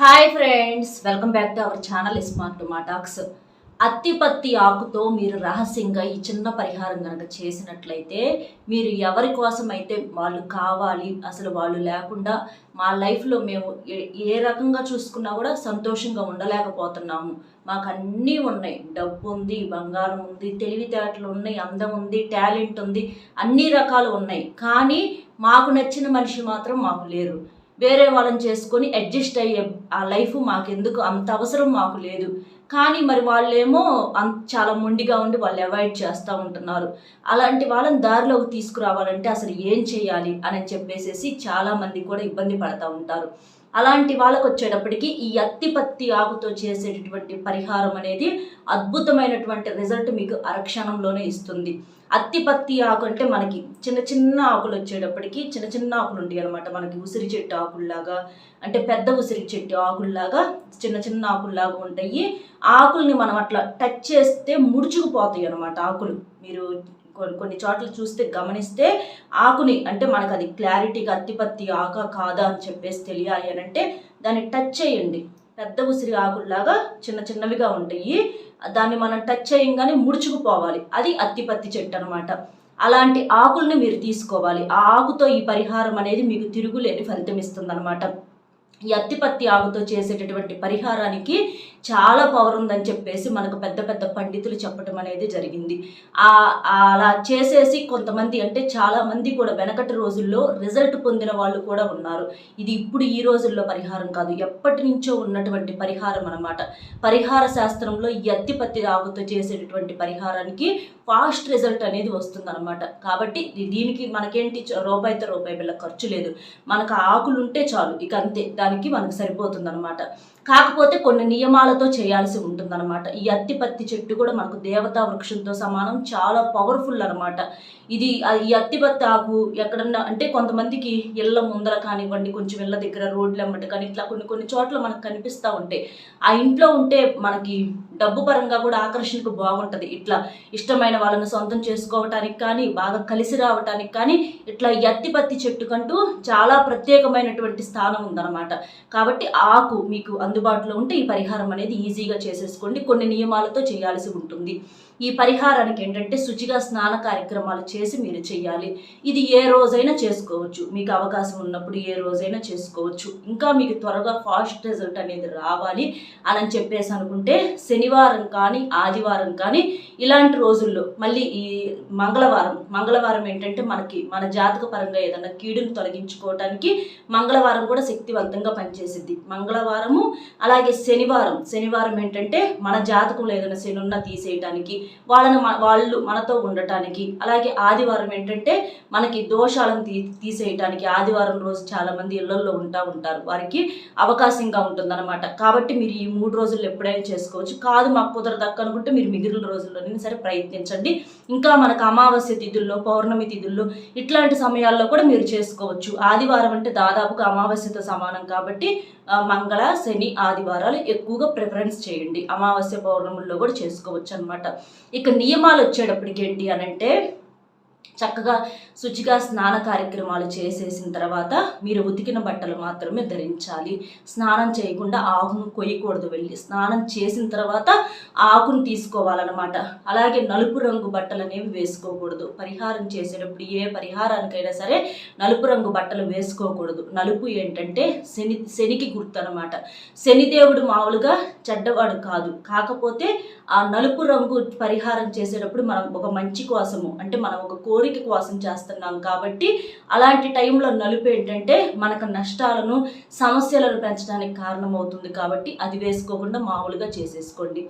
Hi friends, welcome back to our channel smart మాటాక్స్. అత్తిపత్తి ఆకుతో మీరు రహస్యంగా ఈ చిన్న పరిహారం కనుక చేసినట్లయితే మీరు ఎవరి కోసం అయితే వాళ్ళు కావాలి, అసలు వాళ్ళు లేకుండా మా లైఫ్లో మేము ఏ రకంగా చూసుకున్నా కూడా సంతోషంగా ఉండలేకపోతున్నాము. మాకు అన్నీ ఉన్నాయి, డబ్బు ఉంది, బంగారం ఉంది, తెలివితేటలు ఉన్నాయి, అందం ఉంది, టాలెంట్ ఉంది, అన్ని రకాలు ఉన్నాయి. కానీ మాకు నచ్చిన మనిషి మాత్రం మాకు లేరు. వేరే వాళ్ళని చేసుకొని అడ్జస్ట్ అయ్యే ఆ లైఫ్ మాకెందుకు, అంత అవసరం మాకు లేదు. కానీ మరి వాళ్ళేమో చాలా మొండిగా ఉండి వాళ్ళు అవాయిడ్ చేస్తూ ఉంటున్నారు. అలాంటి వాళ్ళని దారిలోకి తీసుకురావాలంటే అసలు ఏం చేయాలి అని చెప్పేసి చాలామంది కూడా ఇబ్బంది పడుతూ ఉంటారు. అలాంటి వాళ్ళకు వచ్చేటప్పటికి ఈ అత్తిపత్తి ఆకుతో చేసేటటువంటి పరిహారం అనేది అద్భుతమైనటువంటి రిజల్ట్ మీకు అరక్షణంలోనే ఇస్తుంది. అత్తిపత్తి ఆకు అంటే మనకి చిన్న చిన్న ఆకులు వచ్చేటప్పటికి చిన్న చిన్న ఆకులు ఉంటాయి అనమాట. మనకి ఉసిరి చెట్టు ఆకుల్లాగా, అంటే పెద్ద ఉసిరి చెట్టు ఆకుల్లాగా చిన్న చిన్న ఆకుల్లాగా ఉంటాయి. ఆకుల్ని మనం అట్లా టచ్ చేస్తే ముడుచుకుపోతాయి అనమాట ఆకులు. మీరు కొన్ని చోట్ల చూస్తే గమనిస్తే ఆకుని, అంటే మనకు అది క్లారిటీగా అత్తిపత్తి ఆక కాదా అని చెప్పేసి తెలియాలి అని అంటే దాన్ని టచ్ చేయండి. పెద్ద ఉసిరి ఆకుల్లాగా చిన్న చిన్నవిగా ఉంటాయి. దాన్ని మనం టచ్ చేయంగానే ముడుచుకుపోవాలి. అది అత్తిపత్తి చెట్టు అనమాట. అలాంటి ఆకుల్ని మీరు తీసుకోవాలి. ఆ ఆకుతో ఈ పరిహారం అనేది మీకు తిరుగులేని ఫలితం ఇస్తుంది అనమాట. ఈ అత్తిపత్తి ఆకుతో చేసేటటువంటి పరిహారానికి చాలా పవర్ ఉందని చెప్పేసి మనకు పెద్ద పెద్ద పండితులు చెప్పడం అనేది జరిగింది. అలా చేసేసి కొంతమంది, అంటే చాలా మంది కూడా వెనకటి రోజుల్లో రిజల్ట్ పొందిన వాళ్ళు కూడా ఉన్నారు. ఇది ఇప్పుడు ఈ రోజుల్లో పరిహారం కాదు, ఎప్పటి నుంచో ఉన్నటువంటి పరిహారం అనమాట. పరిహార శాస్త్రంలో ఈ అత్తిపత్తి ఆకుతో చేసేటటువంటి పరిహారానికి ఫాస్ట్ రిజల్ట్ అనేది వస్తుంది అనమాట. కాబట్టి దీనికి మనకేంటి, రూపాయితో రూపాయి బిళ్ళ ఖర్చు లేదు. మనకు ఆకులు ఉంటే చాలు, ఇక అంతే, దానికి మనకు సరిపోతుంది అనమాట. కాకపోతే కొన్ని నియమాలతో చేయాల్సి ఉంటుందన్నమాట. ఈ అత్తిపత్తి చెట్టు కూడా మనకు దేవతా వృక్షంతో సమానం, చాలా పవర్ఫుల్ అనమాట. ఈ అత్తిపత్తి ఆకు ఎక్కడన్నా, అంటే కొంతమందికి ఇళ్ళ ముందర కానివ్వండి, కొంచెం ఇళ్ళ దగ్గర రోడ్లు అమ్మట కానీ ఇట్లా కొన్ని చోట్ల మనకు కనిపిస్తూ ఉంటాయి. ఆ ఇంట్లో ఉంటే మనకి డబ్బు పరంగా కూడా ఆకర్షణకు బాగుంటుంది. ఇట్లా ఇష్టమైన వాళ్ళని సొంతం చేసుకోవటానికి కానీ, బాగా కలిసి రావటానికి కానీ ఇట్లా ఈ అత్తిపత్తి చెట్టుకంటూ చాలా ప్రత్యేకమైనటువంటి స్థానం ఉందన్నమాట. కాబట్టి ఆకు మీకు అందుబాటులో ఉంటే ఈ పరిహారం అనేది ఈజీగా చేసేసుకోండి. కొన్ని నియమాలతో చేయాల్సి ఉంటుంది. ఈ పరిహారానికి ఏంటంటే శుచిగా స్నాన కార్యక్రమాలు చేసి మీరు చేయాలి. ఇది ఏ రోజైనా చేసుకోవచ్చు, మీకు అవకాశం ఉన్నప్పుడు ఏ రోజైనా చేసుకోవచ్చు. ఇంకా మీకు త్వరగా ఫాస్ట్ రిజల్ట్ అనేది రావాలి అని చెప్పేసి అనుకుంటే శనివారం కానీ ఆదివారం కానీ ఇలాంటి రోజుల్లో, మళ్ళీ ఈ మంగళవారం ఏంటంటే మన జాతక పరంగా ఏదైనా కీడును తొలగించుకోవడానికి మంగళవారం కూడా శక్తివంతంగా పనిచేసిద్ది. మంగళవారము అలాగే శనివారం ఏంటంటే మన జాతకంలో ఏదైనా శని ఉన్నా తీసేయటానికి, వాళ్ళు మనతో ఉండటానికి. అలాగే ఆదివారం ఏంటంటే మనకి దోషాలను తీసేయటానికి. ఆదివారం రోజు చాలా మంది ఇళ్లలో ఉంటారు, వారికి అవకాశంగా ఉంటుందన్నమాట. కాబట్టి మీరు ఈ 3 రోజుల్లో ఎప్పుడైనా చేసుకోవచ్చు. కాదు మాకు కుదరదక్క అనుకుంటే మీరు మిగిలిన రోజుల్లోనైనా సరే ప్రయత్నించండి. ఇంకా మనకు అమావాస్య తిథుల్లో, పౌర్ణమి తిథుల్లో ఇట్లాంటి సమయాల్లో కూడా మీరు చేసుకోవచ్చు. ఆదివారం అంటే దాదాపుగా అమావాస్యతో సమానం కాబట్టి మంగళ, శని, ఆదివారాలు ఎక్కువగా ప్రిఫరెన్స్ చేయండి. అమావాస్య పౌర్ణముల్లో కూడా చేసుకోవచ్చు అనమాట. ఇక నియమాలు వచ్చేటప్పటికి ఏంటి అని అంటే, చక్కగా శుచిగా స్నాన కార్యక్రమాలు చేసేసిన తర్వాత మీరు ఉతికిన బట్టలు మాత్రమే ధరించాలి. స్నానం చేయకుండా ఆకును కొయ్యకూడదు. వెళ్ళి స్నానం చేసిన తర్వాత ఆకును తీసుకోవాలన్నమాట. అలాగే నలుపు రంగు బట్టలు అనేవి వేసుకోకూడదు. పరిహారం చేసేటప్పుడు ఏ పరిహారానికైనా సరే నలుపు రంగు బట్టలు వేసుకోకూడదు. నలుపు ఏంటంటే శనికి గుర్తు అనమాట. శనిదేవుడు మామూలుగా చెడ్డవాడు కాదు. కాకపోతే ఆ నలుపు రంగు పరిహారం చేసేటప్పుడు మనం ఒక మంచి కోసము, అంటే మనం ఒక కోరిక కోసం చేస్తున్నాం కాబట్టి అలాంటి టైంలో నలుపు ఏంటంటే మనకు నష్టాలను, సమస్యలను పెంచడానికి కారణమవుతుంది. కాబట్టి అది వేసుకోకుండా మామూలుగా చేసేసుకోండి.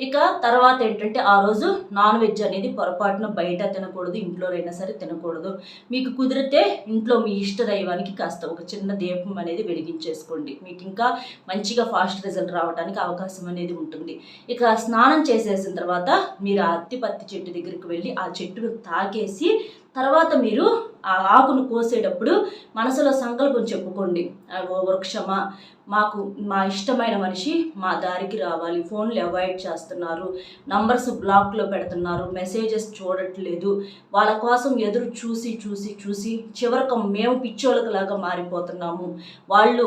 ఇక తర్వాత ఏంటంటే ఆ రోజు నాన్ వెజ్ అనేది పొరపాటున బయట తినకూడదు, ఇంట్లోనైనా సరే తినకూడదు. మీకు కుదిరితే ఇంట్లో మీ ఇష్ట దైవానికి కాస్త ఒక చిన్న దీపం అనేది వెలిగించేసుకోండి. మీకు ఇంకా మంచిగా ఫాస్ట్ రిజల్ట్ రావడానికి అవకాశం అనేది ఉంటుంది. ఇక స్నానం చేసేసిన తర్వాత మీరు ఆ అత్తిపత్తి చెట్టు దగ్గరికి వెళ్ళి ఆ చెట్టును తాకేసి తర్వాత మీరు ఆ ఆకును కోసేటప్పుడు మనసులో సంకల్పం చెప్పుకోండి, ఓ వృక్షమా, మా ఇష్టమైన మనిషి మా దారికి రావాలి, ఫోన్లు అవాయిడ్ చేస్తున్నారు, నంబర్స్ బ్లాక్లో పెడుతున్నారు, మెసేజెస్ చూడట్లేదు, వాళ్ళ కోసం ఎదురు చూసి చూసి చూసి చివరికి మేము పిచ్చోళ్ళకులాగా మారిపోతున్నాము, వాళ్ళు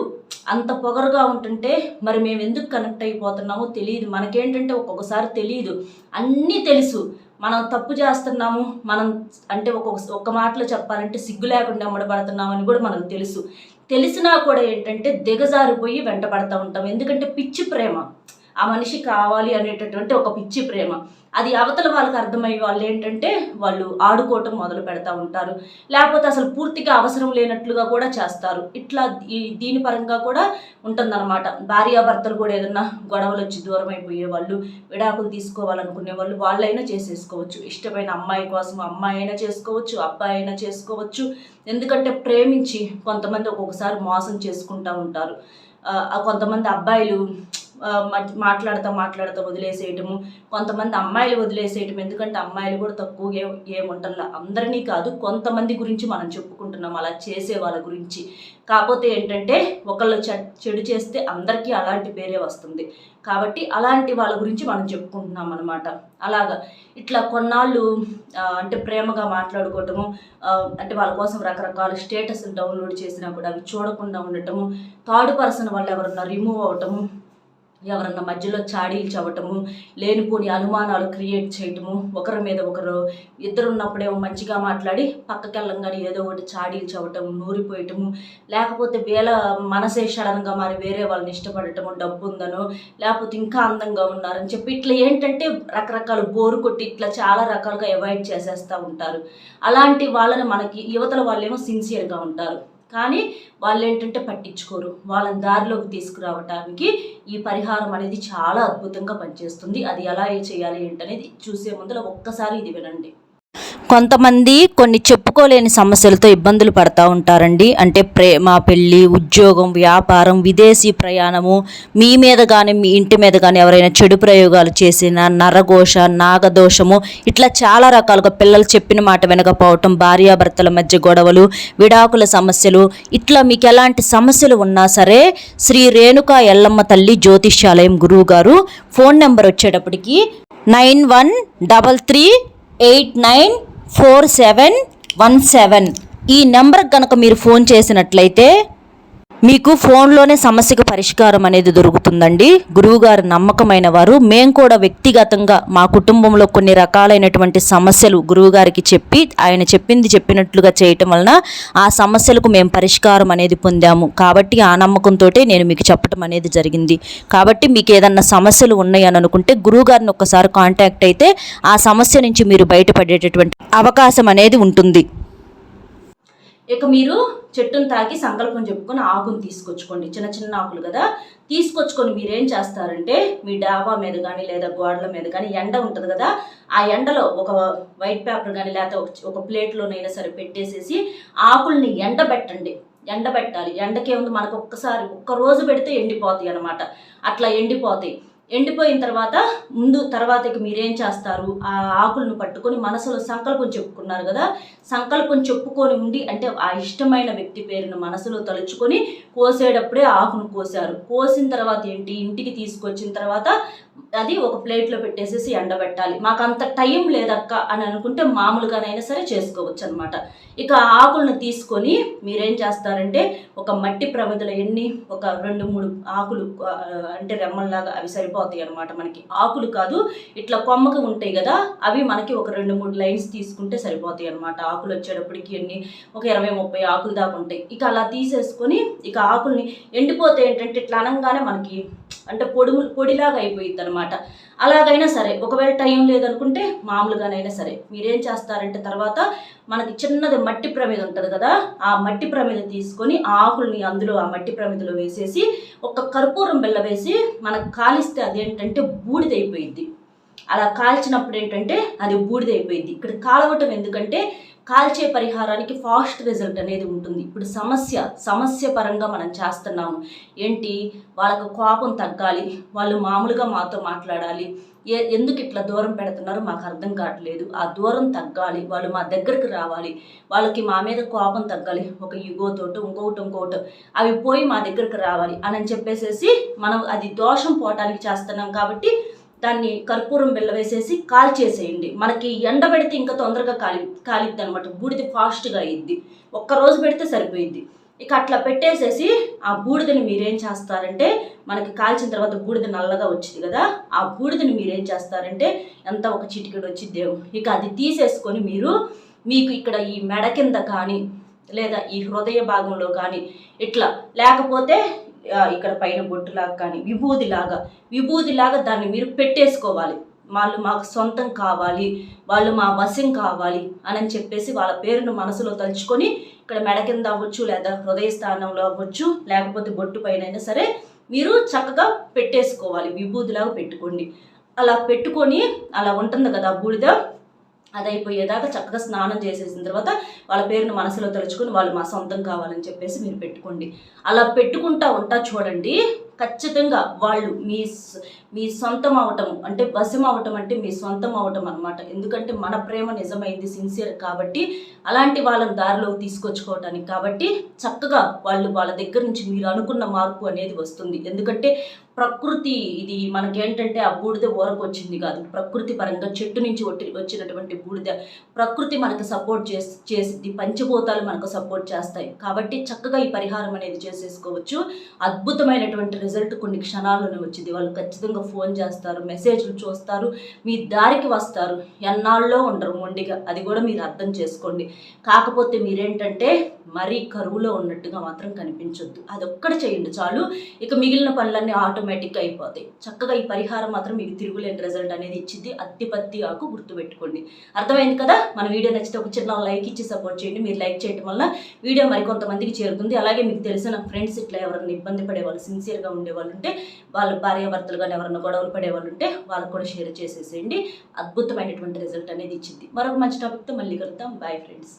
అంత పొగరుగా ఉంటుంటే మరి మేము ఎందుకు కనెక్ట్ అయిపోతున్నామో తెలియదు. మనకేంటంటే ఒక్కొక్కసారి తెలియదు, అన్నీ తెలుసు, మనం తప్పు చేస్తున్నాము, మనం అంటే ఒక్క మాటలో చెప్పాలంటే సిగ్గు లేకుండా అమ్మడబడుతున్నామని కూడా మనకు తెలుసు. తెలిసినా కూడా ఏంటంటే దిగజారిపోయి వెంటబడతా ఉంటాం. ఎందుకంటే పిచ్చి ప్రేమ, ఆ మనిషి కావాలి అనేటటువంటి ఒక పిచ్చి ప్రేమ. అది అవతల వాళ్ళకి అర్థమయ్యే వాళ్ళు ఏంటంటే వాళ్ళు ఆడుకోవటం మొదలు పెడతా ఉంటారు, లేకపోతే అసలు పూర్తిగా అవసరం లేనట్లుగా కూడా చేస్తారు. ఇట్లా దీని పరంగా కూడా ఉంటుందన్నమాట. భార్యాభర్తలు కూడా ఏదన్నా గొడవలు వచ్చి దూరం అయిపోయే వాళ్ళు, విడాకులు తీసుకోవాలనుకునే వాళ్ళు, వాళ్ళైనా చేసేసుకోవచ్చు. ఇష్టమైన అమ్మాయి కోసం అమ్మాయి అయినా చేసుకోవచ్చు, అబ్బాయి అయినా చేసుకోవచ్చు. ఎందుకంటే ప్రేమించి కొంతమంది ఒక్కొక్కసారి మోసం చేసుకుంటూ ఉంటారు. కొంతమంది అబ్బాయిలు మాట్లాడుతూ వదిలేసేయటము, కొంతమంది అమ్మాయిలు వదిలేసేయటం. ఎందుకంటే అమ్మాయిలు కూడా తక్కువ ఏముంటల్లా, అందరినీ కాదు, కొంతమంది గురించి మనం చెప్పుకుంటున్నాం అలా చేసే వాళ్ళ గురించి. కాకపోతే ఏంటంటే ఒకళ్ళు చెడు చేస్తే అందరికీ అలాంటి పేరే వస్తుంది. కాబట్టి అలాంటి వాళ్ళ గురించి మనం చెప్పుకుంటున్నాం అనమాట. అలాగా ఇట్లా కొన్నాళ్ళు అంటే ప్రేమగా మాట్లాడుకోవటము, అంటే వాళ్ళ కోసం రకరకాల స్టేటస్లు డౌన్లోడ్ చేసినా కూడా అవి చూడకుండా ఉండటము, థర్డ్ పర్సన్ వాళ్ళు ఎవరన్నా రిమూవ్ అవటము, ఎవరన్నా మధ్యలో చాడీలు చవటము, లేనిపోని అనుమానాలు క్రియేట్ చేయటము, ఒకరి మీద ఒకరు ఇద్దరున్నప్పుడేమో మంచిగా మాట్లాడి పక్కకెళ్ళంగానే ఏదో ఒకటి చాడీలు చవటము, నూరిపోయటము, లేకపోతే మనసే సడన్గా మరి వేరే వాళ్ళని ఇష్టపడటము, డబ్బు ఉందనో లేకపోతే ఇంకా అందంగా ఉన్నారని చెప్పి ఇట్లా ఏంటంటే రకరకాల బోరు కొట్టి ఇట్లా చాలా రకాలుగా అవాయిడ్ చేసేస్తూ ఉంటారు. అలాంటి వాళ్ళని మనకి యువతల వాళ్ళేమో సిన్సియర్గా ఉంటారు, కానీ వాళ్ళు ఏంటంటే పట్టించుకోరు. వాళ్ళని దారిలోకి తీసుకురావడానికి ఈ పరిహారం అనేది చాలా అద్భుతంగా పనిచేస్తుంది. అది ఎలా చేయాలి ఏంటనేది చూసే ముందులో ఒక్కసారి ఇది వినండి. కొంతమంది కొన్ని చెప్పుకోలేని సమస్యలతో ఇబ్బందులు పడతా ఉంటారండి. అంటే ప్రేమ, పెళ్ళి, ఉద్యోగం, వ్యాపారం, విదేశీ ప్రయాణము, మీ మీద కానీ మీ ఇంటి మీద కానీ ఎవరైనా చెడు ప్రయోగాలు చేసిన, నరఘోష, నాగదోషము, ఇట్లా చాలా రకాలుగా పిల్లలు చెప్పిన మాట వినకపోవటం, భార్యాభర్తల మధ్య గొడవలు, విడాకుల సమస్యలు, ఇట్లా మీకు ఎలాంటి సమస్యలు ఉన్నా సరే శ్రీ రేణుకా ఎల్లమ్మ తల్లి జ్యోతిష్యాలయం గురువు గారు ఫోన్ నెంబర్ వచ్చేటప్పటికి 9133894717. ఈ నెంబర్కి కనుక మీరు ఫోన్ చేసినట్లయితే మీకు ఫోన్లోనే సమస్యకు పరిష్కారం అనేది దొరుకుతుందండి. గురువుగారు నమ్మకమైన వారు. మేము కూడా వ్యక్తిగతంగా మా కుటుంబంలో కొన్ని రకాలైనటువంటి సమస్యలు గురువుగారికి చెప్పి ఆయన చెప్పినట్లుగా చేయటం వలన ఆ సమస్యలకు మేము పరిష్కారం అనేది పొందాము. కాబట్టి ఆ నమ్మకంతో నేను మీకు చెప్పడం అనేది జరిగింది. కాబట్టి మీకు ఏదన్నా సమస్యలు ఉన్నాయని అనుకుంటే గురువుగారిని ఒక్కసారి కాంటాక్ట్ అయితే ఆ సమస్య నుంచి మీరు బయటపడేటటువంటి అవకాశం అనేది ఉంటుంది. ఇక మీరు చెట్టును తాకి సంకల్పం చెప్పుకొని ఆకును తీసుకొచ్చుకోండి. చిన్న చిన్న ఆకులు కదా, తీసుకొచ్చుకొని మీరేం చేస్తారంటే మీ డాబా మీద కానీ లేదా గోడల మీద కానీ ఎండ ఉంటుంది కదా, ఆ ఎండలో ఒక వైట్ పేపర్ కానీ లేకపోతే ఒక ప్లేట్లోనైనా సరే పెట్టేసేసి ఆకుల్ని ఎండబెట్టండి. ఎండబెట్టాలి. ఎండకేముంది, మనకు ఒక్క రోజు పెడితే ఎండిపోతాయి అన్నమాట. అట్లా ఎండిపోయిన తర్వాత మీరేం చేస్తారు, ఆ ఆకులను పట్టుకొని మనసులో సంకల్పం చెప్పుకున్నారు కదా, సంకల్పం చెప్పుకొని ఉండి అంటే ఆ ఇష్టమైన వ్యక్తి పేరును మనసులో తలుచుకొని కోసేటప్పుడే ఆకును కోసారు. కోసిన తర్వాత ఇంటికి తీసుకొచ్చిన తర్వాత అది ఒక ప్లేట్లో పెట్టేసేసి ఎండబెట్టాలి. మాకు అంత టైం లేదక్క అని అనుకుంటే మామూలుగానైనా సరే చేసుకోవచ్చు అనమాట. ఇక ఆకులను తీసుకొని మీరేం చేస్తారంటే ఒక మట్టి ప్రమిదలో ఒక 2-3 ఆకులు అంటే రెమ్మల్లాగా అవి సరిపోతాయి అనమాట. మనకి ఆకులు కాదు, ఇట్లా కొమ్మకి ఉంటాయి కదా, అవి మనకి ఒక 2-3 లైన్స్ తీసుకుంటే సరిపోతాయి అనమాట. ఆకులు వచ్చేటప్పటికి ఒక 20-30 ఆకులు దాకా ఉంటాయి. ఇక అలా తీసేసుకొని ఇక ఆకుల్ని ఎండిపోతే ఏంటంటే ఇట్లా అనగానే మనకి అంటే పొడిలాగా అయిపోయింది అనమాట. అలాగైనా సరే, ఒకవేళ టైం లేదనుకుంటే మామూలుగానైనా సరే మీరేం చేస్తారంటే తర్వాత మనకి చిన్నది మట్టి ప్రమిద ఉంటుంది కదా, ఆ మట్టి ప్రమిద తీసుకొని ఆ ఆకుల్ని అందులో ఆ మట్టి ప్రమిదలో వేసేసి ఒక కర్పూరం బిళ్ళ వేసి మనకు కాలిస్తే అదేంటంటే బూడిదైపోయింది. అలా కాల్చినప్పుడు ఏంటంటే అది బూడిదైపోయింది. ఇక్కడ కాలవటం ఎందుకంటే కాల్చే పరిహారానికి ఫాస్ట్ రిజల్ట్ అనేది ఉంటుంది. ఇప్పుడు సమస్య పరంగా మనం చేస్తున్నాము. వాళ్ళకు కోపం తగ్గాలి, వాళ్ళు మామూలుగా మాతో మాట్లాడాలి, ఎందుకు ఇట్లా దూరం పెడుతున్నారో మాకు అర్థం కావట్లేదు. ఆ దూరం తగ్గాలి, వాళ్ళు మా దగ్గరికి రావాలి, వాళ్ళకి మా మీద కోపం తగ్గాలి, ఒక యుగోతోటి ఇంకొకటి అవి పోయి మా దగ్గరికి రావాలి అని చెప్పేసేసి మనం అది దోషం పోవటానికి చేస్తున్నాం. కాబట్టి దాన్ని కర్పూరం బిళ్ళ వేసేసి కాల్చేసేయండి. మనకి ఎండబెడితే ఇంకా తొందరగా కాలిద్ది అనమాట, బూడిద ఫాస్ట్గా అయ్యిద్ది. ఒక్కరోజు పెడితే సరిపోయిద్ది. ఇక అట్లా పెట్టేసేసి ఆ బూడిదని మీరేం చేస్తారంటే, మనకి కాల్చిన తర్వాత బూడిద నల్లగా వచ్చింది కదా, ఆ బూడిదని మీరేం చేస్తారంటే ఎంత ఒక చిటికెడు వచ్చిద్దేమో, ఇక అది తీసేసుకొని మీకు ఇక్కడ ఈ మెడ కింద కానీ లేదా ఈ హృదయ భాగంలో కానీ ఇట్లా, లేకపోతే ఇక్కడ పైన బొట్టులాగా కానీ విభూదిలాగా దాన్ని మీరు పెట్టేసుకోవాలి. వాళ్ళు మాకు సొంతం కావాలి, వాళ్ళు మా వశం కావాలి అని చెప్పేసి వాళ్ళ పేరును మనసులో తలుచుకొని ఇక్కడ మెడ కింద అవ్వచ్చు, లేదా హృదయ స్థానంలో అవ్వచ్చు, లేకపోతే బొట్టు పైన అయినా సరే మీరు చక్కగా పెట్టేసుకోవాలి. విభూదిలాగా పెట్టుకోండి. అలా పెట్టుకొని అలా ఉంటుంది కదా బూడిద, అది అయిపోయేదాకా చక్కగా స్నానం చేసేసిన తర్వాత వాళ్ళ పేరును మనసులో తలుచుకొని వాళ్ళు మా సొంతం కావాలని చెప్పేసి మీరు పెట్టుకోండి. అలా పెట్టుకుంటా చూడండి, ఖచ్చితంగా వాళ్ళు మీ సొంతం అవటం అంటే వశం అవటం అంటే మీ సొంతం అవటం అనమాట. ఎందుకంటే మన ప్రేమ నిజమైంది, సిన్సియర్ కాబట్టి అలాంటి వాళ్ళని దారిలోకి తీసుకొచ్చుకోవటానికి. కాబట్టి చక్కగా వాళ్ళ దగ్గర నుంచి మీరు అనుకున్న మార్పు అనేది వస్తుంది. ఎందుకంటే ప్రకృతి ఇది మనకేంటంటే ఆ బూడిద ఊరకు వచ్చింది కాదు, ప్రకృతి పరంగా చెట్టు నుంచి వచ్చినటువంటి బూడిద ప్రకృతి మనకు సపోర్ట్ చేసిద్ది, పంచభూతాలు మనకు సపోర్ట్ చేస్తాయి. కాబట్టి చక్కగా ఈ పరిహారం అనేది చేసేసుకోవచ్చు. అద్భుతమైనటువంటి రిజల్ట్ కొన్ని క్షణాల్లోనే వచ్చింది. వాళ్ళు ఖచ్చితంగా ఫోన్ చేస్తారు, మెసేజ్లు చూస్తారు, మీ దారికి వస్తారు, ఎన్నాళ్ళలో ఉండరు మొండిగా. అది కూడా మీరు అర్థం చేసుకోండి. కాకపోతే మీరేంటంటే మరీ కరువులో ఉన్నట్టుగా మాత్రం కనిపించొద్దు. అదొక్కటి చేయండి చాలు, ఇక మిగిలిన పనులన్నీ ఆటోమేటిక్గా అయిపోతాయి. చక్కగా ఈ పరిహారం మాత్రం మీకు తిరుగులేని రిజల్ట్ అనేది ఇచ్చింది. అత్తిపత్తి ఆకు గుర్తుపెట్టుకోండి. అర్థమైంది కదా? మన వీడియో నచ్చితే ఒక చిన్న లైక్ ఇచ్చి సపోర్ట్ చేయండి. మీరు లైక్ చేయడం వల్ల వీడియో మరికొంతమందికి చేరుతుంది. అలాగే మీకు తెలిసిన ఫ్రెండ్స్ ఇట్లా ఎవరైనా ఇబ్బంది పడేవాళ్ళు, సిన్సియర్గా ఉండేవాళ్ళు ఉంటే, వాళ్ళ భార్యాభర్తలు కానీ ఎవరైనా గొడవలు పడేవాళ్ళు ఉంటే వాళ్ళకు కూడా షేర్ చేసేసేయండి. అద్భుతమైనటువంటి రిజల్ట్ అనేది ఇచ్చింది. మరొక మంచి టాపిక్తో మళ్ళీ కలుద్దాం. Bye friends.